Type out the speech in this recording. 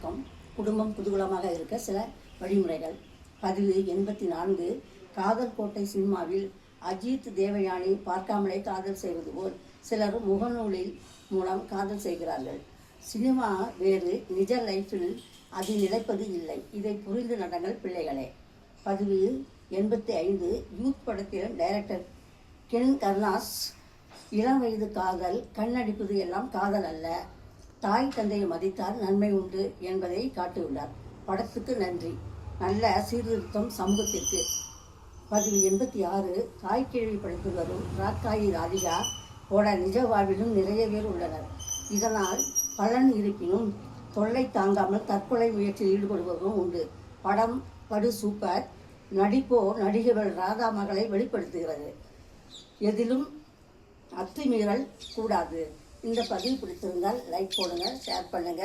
வணக்கம். குடும்பம் குதூகலமாக இருக்க சில வழிமுறைகள். பதிவு 84. காதல் கோட்டை சினிமாவில் அஜித் தேவயானி பார்க்காமலே காதல் செய்வது போல் சிலர் முகநூலில் மூலம் காதல் செய்கிறார்கள். சினிமா வேறு, நிஜ லைஃப்பில் அது நிலைப்பது இல்லை. இதை புரிந்து நடங்கள் பிள்ளைகளே. பதிவு 85. யூத் படத்தில் டைரக்டர் கென் கர்னாஸ் இளம் வயது காதல், கண்ணடிப்பது எல்லாம் காதல் அல்ல, தாய் தந்தையை மதித்தால் நன்மை உண்டு என்பதை காட்டியுள்ளார். படத்துக்கு நன்றி, நல்ல சீர்திருத்தம் சமூகத்திற்கு. பதிவு 86. தாய்க்கிழவி படத்தில் வரும் ராக்காயி ராதிகா போட நிஜ வாழ்விலும் நிறைய பேர் உள்ளனர். இதனால் பலன் இருப்பினும் தொல்லை தாங்காமல் தற்கொலை முயற்சியில் ஈடுபடுபவரும் உண்டு. படம் படு சூப்பர். நடிப்போ நடிகர்கள் ராதா மகளை வெளிப்படுத்துகிறது. எதிலும் அத்துமீறல் கூடாது. இந்த பதிவு பிடித்திருந்தால் லைக் போடுங்க, ஷேர் பண்ணுங்க.